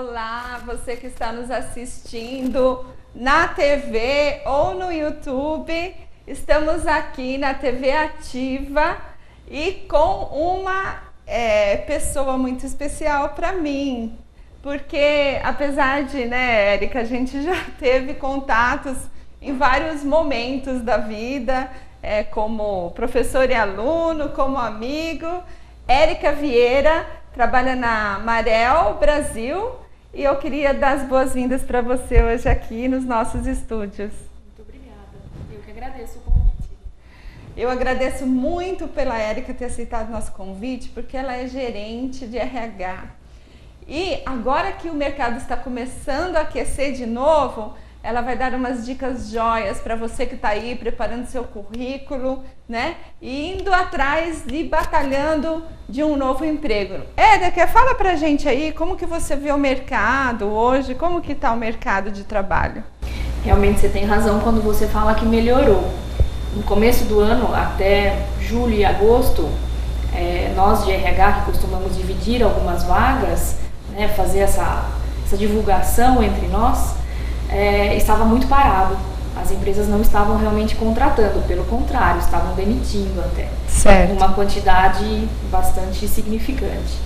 Olá, você que está nos assistindo na TV ou no YouTube. Estamos aqui na TV Ativa e com uma pessoa muito especial para mim. Porque apesar de, né, Érica, a gente já teve contatos em vários momentos da vida, como professor e aluno, como amigo. Érica Vieira trabalha na Marel Brasil e eu queria dar as boas-vindas para você hoje aqui nos nossos estúdios. Muito obrigada. Eu que agradeço o convite. Eu agradeço muito pela Érica ter aceitado o nosso convite, porque ela é gerente de RH. E agora que o mercado está começando a aquecer de novo, ela vai dar umas dicas joias para você que está aí preparando seu currículo, né? E indo atrás e batalhando de um novo emprego. Érica, fala pra gente aí como que você vê o mercado hoje, como que está o mercado de trabalho? Realmente você tem razão quando você fala que melhorou. No começo do ano, até julho e agosto, nós de RH que costumamos dividir algumas vagas, né, fazer essa divulgação entre nós, estava muito parado. As empresas não estavam realmente contratando, pelo contrário, estavam demitindo até. Certo. Uma quantidade bastante significante.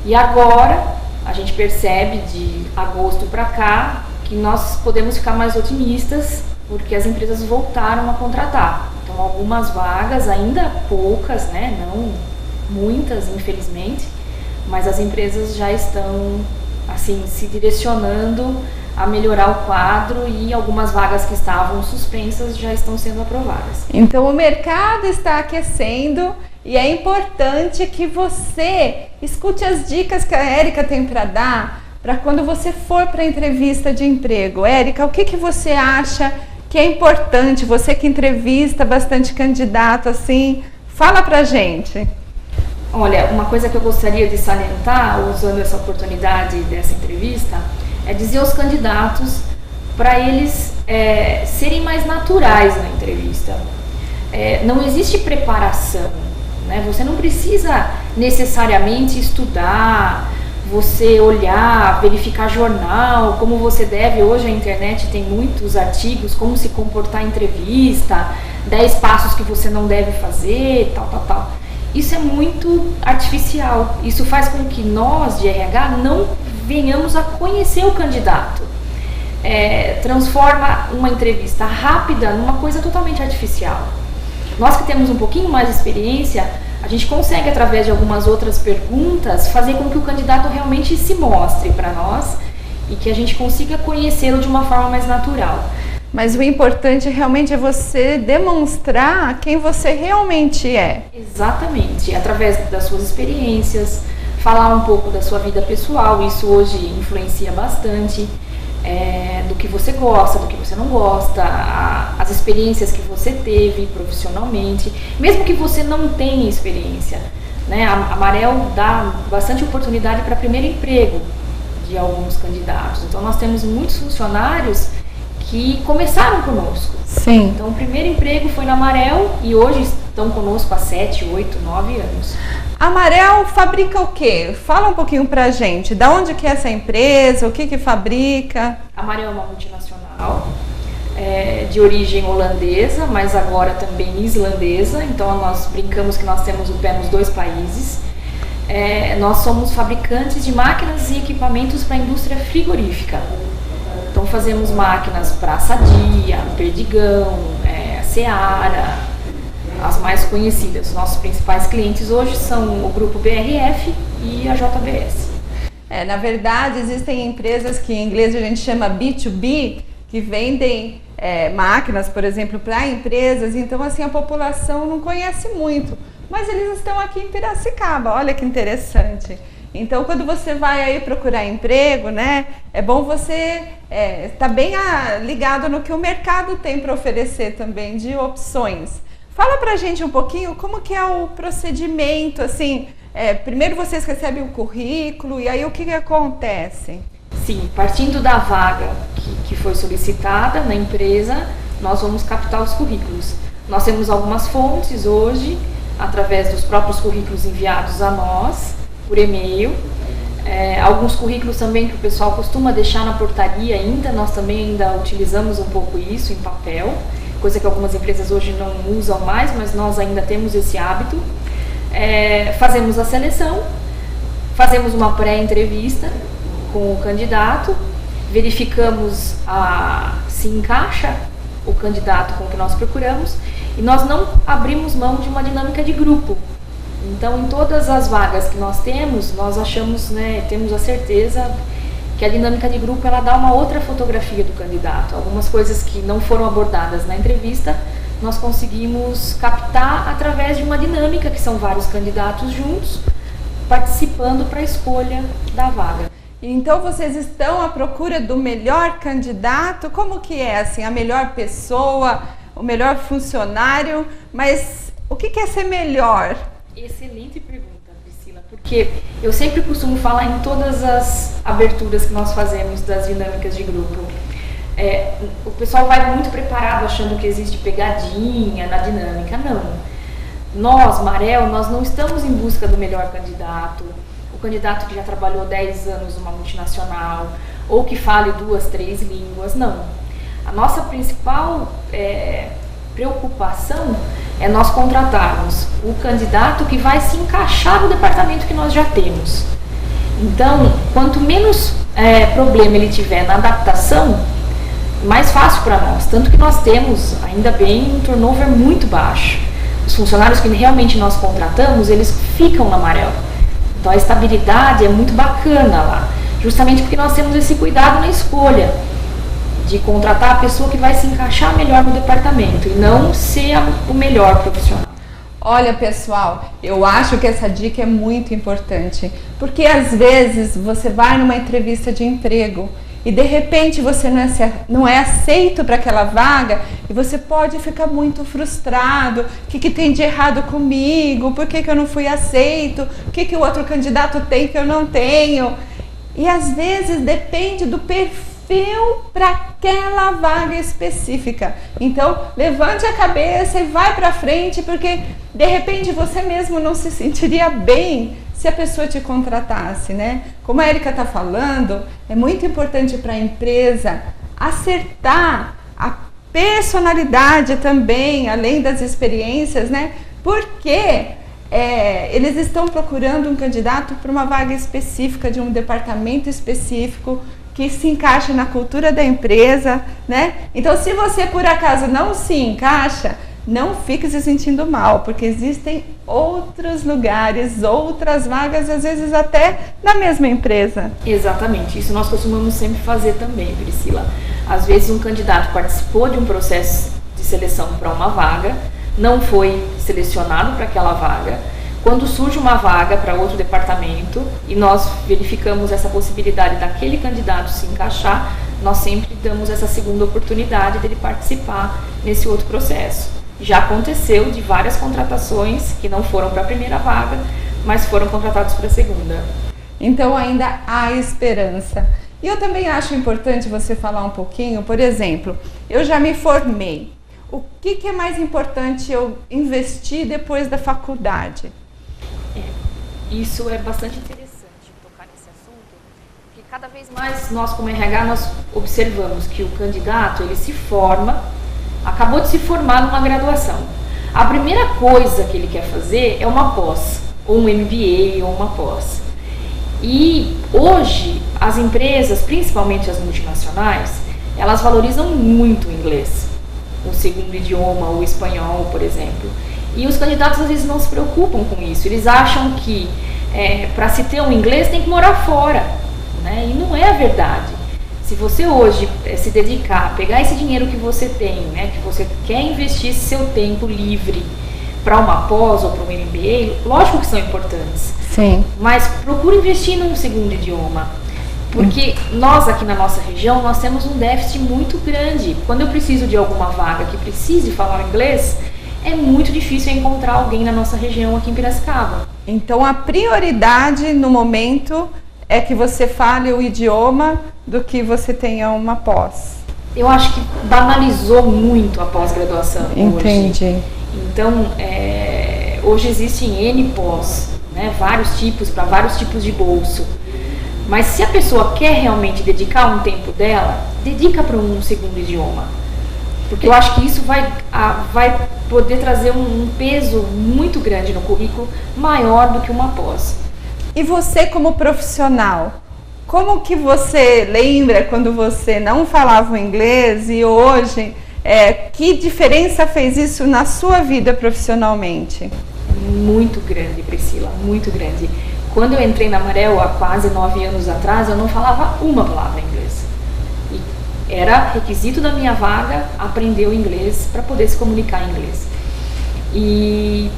E agora, a gente percebe de agosto para cá que nós podemos ficar mais otimistas, porque as empresas voltaram a contratar. Então, algumas vagas, ainda poucas, né, não muitas, infelizmente, mas as empresas já estão assim se direcionando a melhorar o quadro e algumas vagas que estavam suspensas já estão sendo aprovadas. Então o mercado está aquecendo e é importante que você escute as dicas que a Érica tem para dar para quando você for para a entrevista de emprego. Érica, o que você acha que é importante? Você que entrevista bastante candidato assim, fala pra gente. Olha, uma coisa que eu gostaria de salientar, usando essa oportunidade dessa entrevista, é dizer aos candidatos para eles serem mais naturais na entrevista. Não existe preparação, né? Você não precisa necessariamente estudar, você olhar, verificar jornal, como você deve. Hoje a internet tem muitos artigos, como se comportar em entrevista, 10 passos que você não deve fazer, tal. Isso é muito artificial. Isso faz com que nós de RH não venhamos a conhecer o candidato. Transforma uma entrevista rápida numa coisa totalmente artificial. Nós que temos um pouquinho mais de experiência, a gente consegue, através de algumas outras perguntas, fazer com que o candidato realmente se mostre para nós e que a gente consiga conhecê-lo de uma forma mais natural. Mas o importante realmente é você demonstrar quem você realmente é. Exatamente, através das suas experiências, falar um pouco da sua vida pessoal. Isso hoje influencia bastante, do que você gosta, do que você não gosta, as experiências que você teve profissionalmente, mesmo que você não tenha experiência, né? A Marel dá bastante oportunidade para primeiro emprego de alguns candidatos. Então nós temos muitos funcionários que começaram conosco. Sim. Então o primeiro emprego foi na Marel e hoje estão conosco há 7, 8, 9 anos. A Marel fabrica o quê? Fala um pouquinho pra gente. Da onde que é essa empresa? O que fabrica? A Marel é uma multinacional de origem holandesa, mas agora também islandesa. Então nós brincamos que nós temos o pé nos dois países. Nós somos fabricantes de máquinas e equipamentos para a indústria frigorífica. Então fazemos máquinas para a Sadia, Perdigão, Seara, as mais conhecidas. Nossos principais clientes hoje são o grupo BRF e a JBS. Na verdade, existem empresas que em inglês a gente chama B2B, que vendem máquinas, por exemplo, para empresas. Então, assim, a população não conhece muito. Mas eles estão aqui em Piracicaba, olha que interessante. Então, quando você vai aí procurar emprego, né, é bom você estar bem ligado no que o mercado tem para oferecer também de opções. Fala pra gente um pouquinho como que é o procedimento, assim, primeiro vocês recebem o currículo e aí o que acontece? Sim, partindo da vaga que foi solicitada na empresa, nós vamos captar os currículos. Nós temos algumas fontes hoje, através dos próprios currículos enviados a nós, por e-mail. Alguns currículos também que o pessoal costuma deixar na portaria ainda, nós também ainda utilizamos um pouco isso em papel, coisa que algumas empresas hoje não usam mais, mas nós ainda temos esse hábito. Fazemos a seleção, fazemos uma pré-entrevista com o candidato, verificamos se encaixa o candidato com o que nós procuramos, e nós não abrimos mão de uma dinâmica de grupo. Então, em todas as vagas que nós temos, nós achamos, temos a certeza que a dinâmica de grupo ela dá uma outra fotografia do candidato. Algumas coisas que não foram abordadas na entrevista, nós conseguimos captar através de uma dinâmica, que são vários candidatos juntos, participando para a escolha da vaga. Então, vocês estão à procura do melhor candidato? Como que é, assim, a melhor pessoa, o melhor funcionário? Mas o que é ser melhor? Excelente pergunta, Priscila, porque eu sempre costumo falar em todas as aberturas que nós fazemos das dinâmicas de grupo. O pessoal vai muito preparado achando que existe pegadinha na dinâmica. Não. Nós, Marel, nós não estamos em busca do melhor candidato, o candidato que já trabalhou 10 anos numa multinacional, ou que fale 2, 3 línguas, não. A nossa principal preocupação é nós contratarmos o candidato que vai se encaixar no departamento que nós já temos. Então, quanto menos problema ele tiver na adaptação, mais fácil para nós. Tanto que nós temos, ainda bem, um turnover muito baixo. Os funcionários que realmente nós contratamos, eles ficam na Marel. Então, a estabilidade é muito bacana lá. Justamente porque nós temos esse cuidado na escolha de contratar a pessoa que vai se encaixar melhor no departamento e não ser o melhor profissional. Olha, pessoal, eu acho que essa dica é muito importante, porque às vezes você vai numa entrevista de emprego e de repente você não é aceito para aquela vaga e você pode ficar muito frustrado. O que tem de errado comigo? Por que eu não fui aceito? O que o outro candidato tem que eu não tenho? E às vezes depende do perfil para aquela vaga específica. Então, levante a cabeça e vai para frente, porque de repente você mesmo não se sentiria bem se a pessoa te contratasse, né? Como a Érica está falando, é muito importante para a empresa acertar a personalidade também, além das experiências, né? Porque eles estão procurando um candidato para uma vaga específica, de um departamento específico, que se encaixe na cultura da empresa, né? Então, se você por acaso não se encaixa, não fique se sentindo mal, porque existem outros lugares, outras vagas, às vezes até na mesma empresa. Exatamente, isso nós costumamos sempre fazer também, Priscila. Às vezes um candidato participou de um processo de seleção para uma vaga, não foi selecionado para aquela vaga. Quando surge uma vaga para outro departamento e nós verificamos essa possibilidade daquele candidato se encaixar, nós sempre damos essa segunda oportunidade dele participar nesse outro processo. Já aconteceu de várias contratações que não foram para a primeira vaga, mas foram contratados para a segunda. Então ainda há esperança. E eu também acho importante você falar um pouquinho, por exemplo, eu já me formei. O que é mais importante eu investir depois da faculdade? Isso é bastante interessante tocar nesse assunto, porque cada vez mais nós como RH nós observamos que o candidato ele se forma, acabou de se formar numa graduação. A primeira coisa que ele quer fazer é uma pós, ou um MBA ou uma pós. E hoje as empresas, principalmente as multinacionais, elas valorizam muito o inglês, o segundo idioma, o espanhol, por exemplo. E os candidatos às vezes não se preocupam com isso. Eles acham que para se ter um inglês tem que morar fora, né? E não é a verdade. Se você hoje se dedicar, pegar esse dinheiro que você tem, né, que você quer investir seu tempo livre para uma pós ou para um MBA, lógico que são importantes. Sim. Mas procure investir num segundo idioma. Porque nós aqui na nossa região, nós temos um déficit muito grande. Quando eu preciso de alguma vaga que precise falar inglês, é muito difícil encontrar alguém na nossa região aqui em Piracicaba. Então a prioridade no momento é que você fale o idioma do que você tenha uma pós. Eu acho que banalizou muito a pós-graduação. Entendi. Hoje. Então, hoje existem N pós, né, vários tipos, para vários tipos de bolso. Mas se a pessoa quer realmente dedicar um tempo dela, dedica para um segundo idioma. Porque eu acho que isso vai poder trazer um peso muito grande no currículo, maior do que uma pós. E você como profissional, como que você lembra quando você não falava o inglês e hoje, que diferença fez isso na sua vida profissionalmente? Muito grande, Priscila, muito grande. Quando eu entrei na Marel há quase 9 anos atrás, eu não falava uma palavra em inglês. E era requisito da minha vaga aprender o inglês para poder se comunicar em inglês. E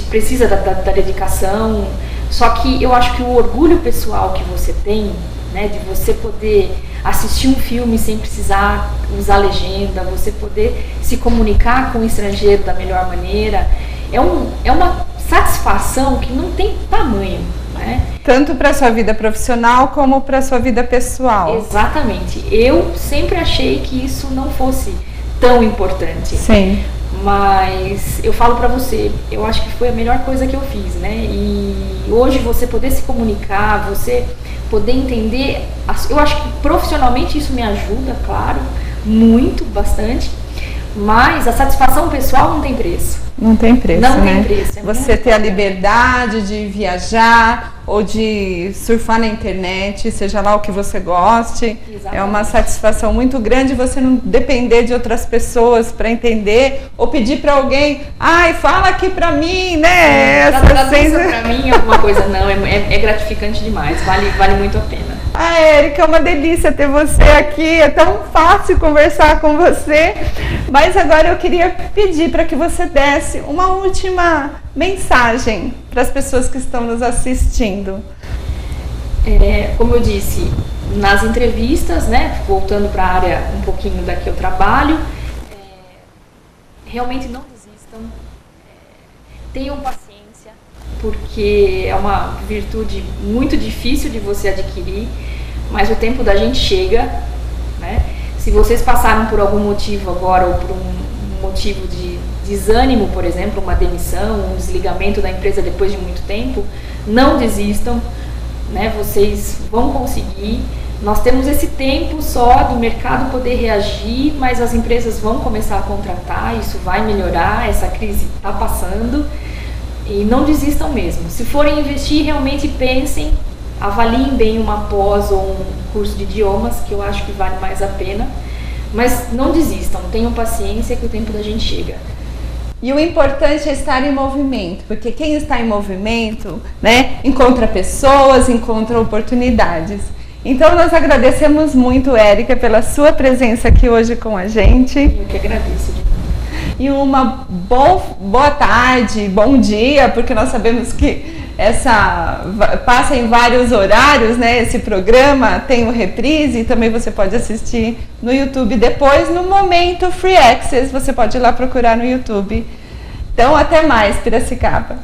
precisa da dedicação, só que eu acho que o orgulho pessoal que você tem, né, de você poder assistir um filme sem precisar usar legenda, você poder se comunicar com o estrangeiro da melhor maneira, é uma satisfação que não tem tamanho, né? Tanto para a sua vida profissional como para a sua vida pessoal. Exatamente. Eu sempre achei que isso não fosse tão importante. Sim. Mas eu falo pra você, eu acho que foi a melhor coisa que eu fiz, né? E hoje você poder se comunicar, você poder entender, eu acho que profissionalmente isso me ajuda, claro, muito, bastante. Mas a satisfação pessoal não tem preço. Não tem preço, não né? Tem preço. Você ter a liberdade de viajar ou de surfar na internet, seja lá o que você goste. Exatamente. É uma satisfação muito grande você não depender de outras pessoas para entender ou pedir para alguém, fala aqui para mim, né? Traduz para mim alguma coisa. Não, é gratificante demais, vale muito a pena. Érica, é uma delícia ter você aqui, é tão fácil conversar com você, mas agora eu queria pedir para que você desse uma última mensagem para as pessoas que estão nos assistindo. Como eu disse, nas entrevistas, né, voltando para a área um pouquinho da que eu trabalho, realmente não desistam, tenham paciência, porque é uma virtude muito difícil de você adquirir, mas o tempo da gente chega, né? Se vocês passaram por algum motivo agora, ou por um motivo de desânimo, por exemplo, uma demissão, um desligamento da empresa depois de muito tempo, não desistam, né? Vocês vão conseguir. Nós temos esse tempo só do mercado poder reagir, mas as empresas vão começar a contratar, isso vai melhorar, essa crise está passando. E não desistam mesmo. Se forem investir, realmente pensem, avaliem bem uma pós ou um curso de idiomas, que eu acho que vale mais a pena. Mas não desistam, tenham paciência que o tempo da gente chega. E o importante é estar em movimento, porque quem está em movimento, né, encontra pessoas, encontra oportunidades. Então nós agradecemos muito, Érica, pela sua presença aqui hoje com a gente. Eu que agradeço. E uma boa tarde, bom dia, porque nós sabemos que passa em vários horários, né? Esse programa tem o reprise e também você pode assistir no YouTube depois, no momento Free Access, você pode ir lá procurar no YouTube. Então, até mais, Piracicaba.